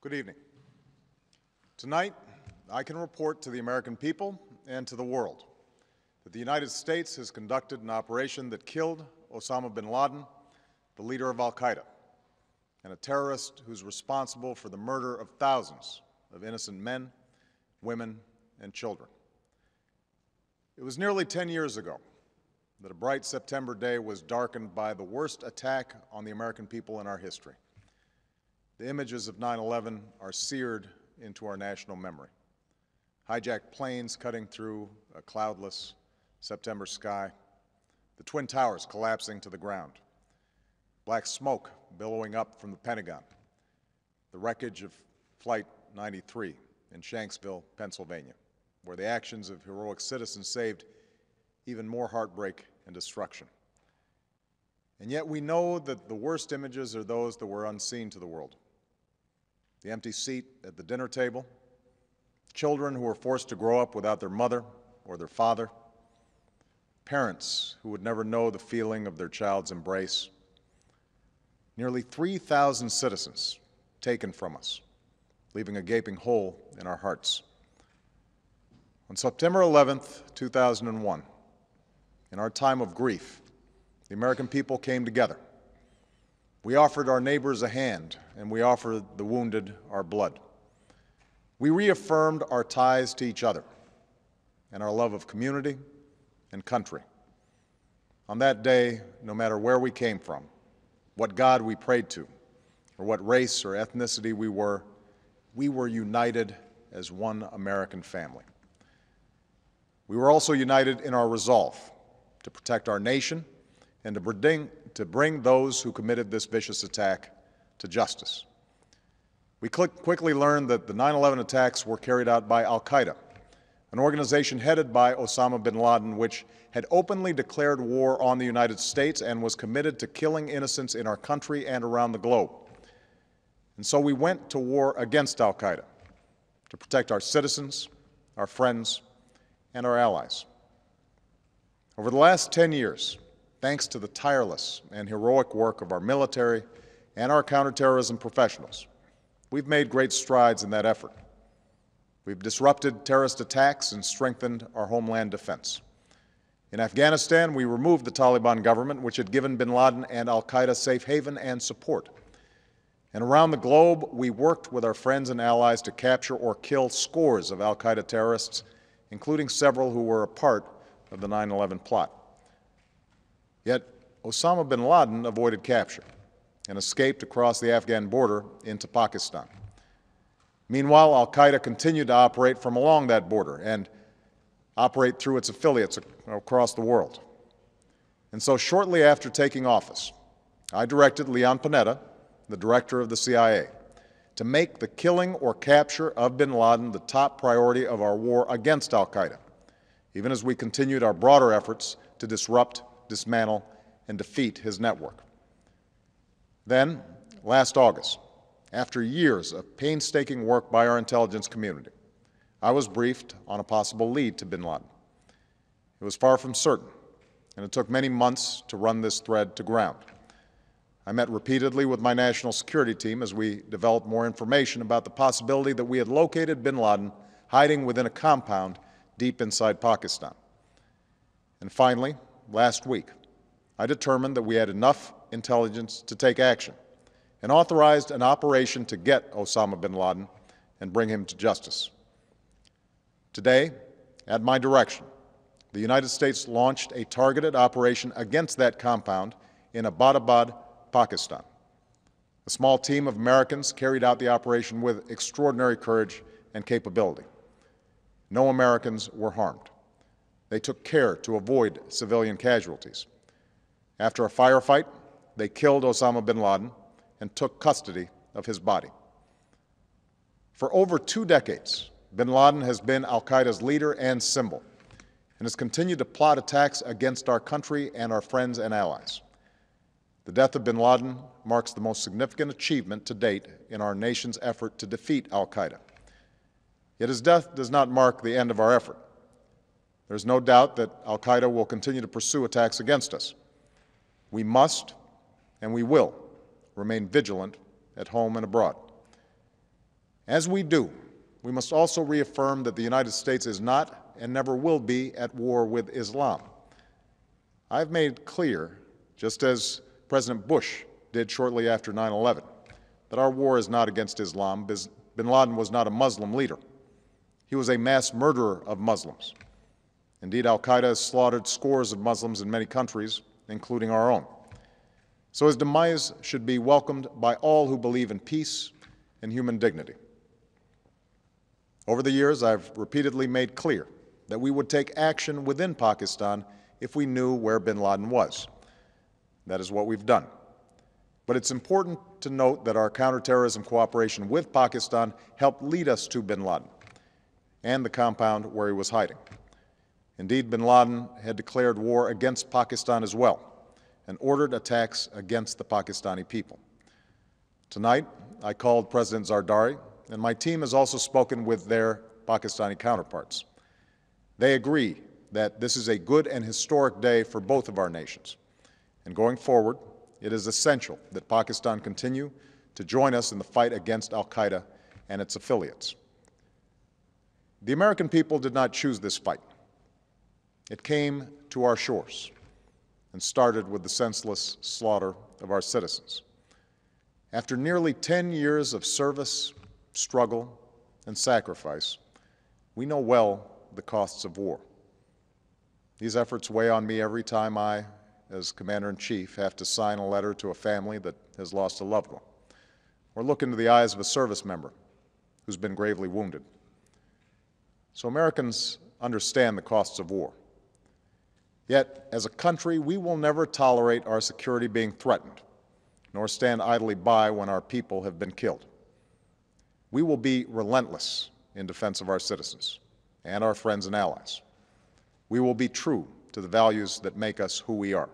Good evening. Tonight, I can report to the American people and to the world that the United States has conducted an operation that killed Osama bin Laden, the leader of al-Qaeda, and a terrorist who's responsible for the murder of thousands of innocent men, women, and children. It was nearly 10 years ago that a bright September day was darkened by the worst attack on the American people in our history. The images of 9/11 are seared into our national memory. Hijacked planes cutting through a cloudless September sky, the Twin Towers collapsing to the ground, black smoke billowing up from the Pentagon, the wreckage of Flight 93 in Shanksville, Pennsylvania, where the actions of heroic citizens saved even more heartbreak and destruction. And yet we know that the worst images are those that were unseen to the world. The empty seat at the dinner table, children who were forced to grow up without their mother or their father, parents who would never know the feeling of their child's embrace, nearly 3,000 citizens taken from us, leaving a gaping hole in our hearts. On September 11th, 2001, in our time of grief, the American people came together. We offered our neighbors a hand, and we offered the wounded our blood. We reaffirmed our ties to each other and our love of community and country. On that day, no matter where we came from, what God we prayed to, or what race or ethnicity we were united as one American family. We were also united in our resolve to protect our nation and to bring those who committed this vicious attack to justice. We quickly learned that the 9/11 attacks were carried out by al-Qaeda, an organization headed by Osama bin Laden, which had openly declared war on the United States and was committed to killing innocents in our country and around the globe. And so we went to war against al-Qaeda to protect our citizens, our friends, and our allies. Over the last 10 years, thanks to the tireless and heroic work of our military and our counterterrorism professionals, we've made great strides in that effort. We've disrupted terrorist attacks and strengthened our homeland defense. In Afghanistan, we removed the Taliban government, which had given bin Laden and al-Qaeda safe haven and support. And around the globe, we worked with our friends and allies to capture or kill scores of al-Qaeda terrorists, including several who were a part of the 9/11 plot. Yet Osama bin Laden avoided capture and escaped across the Afghan border into Pakistan. Meanwhile, al-Qaeda continued to operate from along that border and operate through its affiliates across the world. And so shortly after taking office, I directed Leon Panetta, the director of the CIA, to make the killing or capture of bin Laden the top priority of our war against al-Qaeda, even as we continued our broader efforts to disrupt, dismantle, and defeat his network. Then, last August, after years of painstaking work by our intelligence community, I was briefed on a possible lead to bin Laden. It was far from certain, and it took many months to run this thread to ground. I met repeatedly with my national security team as we developed more information about the possibility that we had located bin Laden hiding within a compound deep inside Pakistan. And finally, last week, I determined that we had enough intelligence to take action and authorized an operation to get Osama bin Laden and bring him to justice. Today, at my direction, the United States launched a targeted operation against that compound in Abbottabad, Pakistan. A small team of Americans carried out the operation with extraordinary courage and capability. No Americans were harmed. They took care to avoid civilian casualties. After a firefight, they killed Osama bin Laden and took custody of his body. For over 2 decades, bin Laden has been al-Qaeda's leader and symbol, and has continued to plot attacks against our country and our friends and allies. The death of bin Laden marks the most significant achievement to date in our nation's effort to defeat al-Qaeda. Yet his death does not mark the end of our effort. There's no doubt that al-Qaeda will continue to pursue attacks against us. We must and we will remain vigilant at home and abroad. As we do, we must also reaffirm that the United States is not and never will be at war with Islam. I've made clear, just as President Bush did shortly after 9/11, that our war is not against Islam. Bin Laden was not a Muslim leader. He was a mass murderer of Muslims. Indeed, al-Qaeda has slaughtered scores of Muslims in many countries, including our own. So his demise should be welcomed by all who believe in peace and human dignity. Over the years, I've repeatedly made clear that we would take action within Pakistan if we knew where bin Laden was. That is what we've done. But it's important to note that our counterterrorism cooperation with Pakistan helped lead us to bin Laden and the compound where he was hiding. Indeed, bin Laden had declared war against Pakistan as well and ordered attacks against the Pakistani people. Tonight, I called President Zardari, and my team has also spoken with their Pakistani counterparts. They agree that this is a good and historic day for both of our nations. And going forward, it is essential that Pakistan continue to join us in the fight against al-Qaeda and its affiliates. The American people did not choose this fight. It came to our shores and started with the senseless slaughter of our citizens. After nearly 10 years of service, struggle, and sacrifice, we know well the costs of war. These efforts weigh on me every time I, as Commander-in-Chief, have to sign a letter to a family that has lost a loved one, or look into the eyes of a service member who's been gravely wounded. So Americans understand the costs of war. Yet, as a country, we will never tolerate our security being threatened, nor stand idly by when our people have been killed. We will be relentless in defense of our citizens and our friends and allies. We will be true to the values that make us who we are.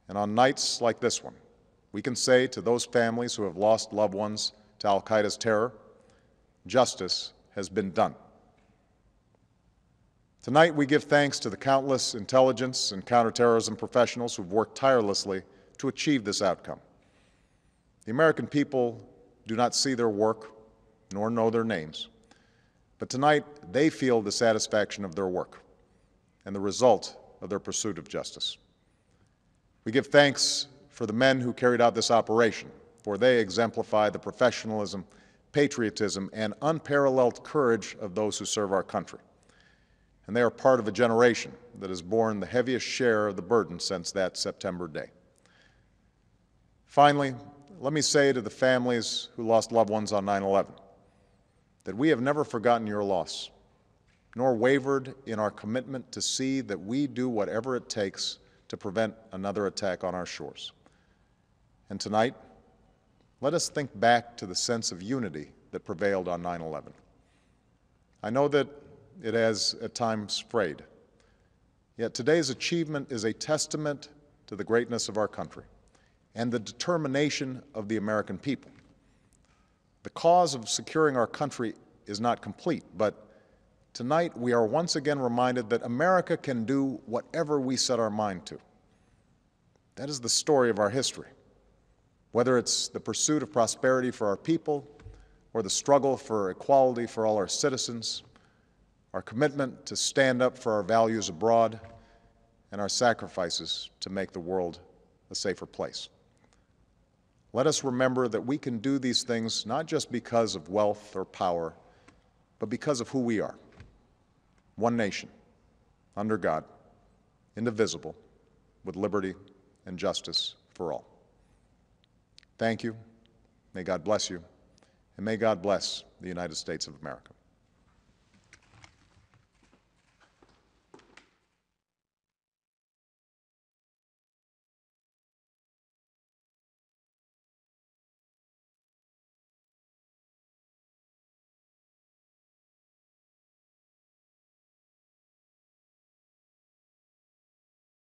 And on nights like this one, we can say to those families who have lost loved ones to al-Qaeda's terror, justice has been done. Tonight, we give thanks to the countless intelligence and counterterrorism professionals who've worked tirelessly to achieve this outcome. The American people do not see their work nor know their names, but tonight they feel the satisfaction of their work and the result of their pursuit of justice. We give thanks for the men who carried out this operation, for they exemplify the professionalism, patriotism, and unparalleled courage of those who serve our country. And they are part of a generation that has borne the heaviest share of the burden since that September day. Finally, let me say to the families who lost loved ones on 9/11 that we have never forgotten your loss, nor wavered in our commitment to see that we do whatever it takes to prevent another attack on our shores. And tonight, let us think back to the sense of unity that prevailed on 9/11. I know that it has at times frayed, yet today's achievement is a testament to the greatness of our country and the determination of the American people. The cause of securing our country is not complete, but tonight we are once again reminded that America can do whatever we set our mind to. That is the story of our history. Whether it's the pursuit of prosperity for our people or the struggle for equality for all our citizens, our commitment to stand up for our values abroad, and our sacrifices to make the world a safer place. Let us remember that we can do these things not just because of wealth or power, but because of who we are. One nation, under God, indivisible, with liberty and justice for all. Thank you. May God bless you, and may God bless the United States of America.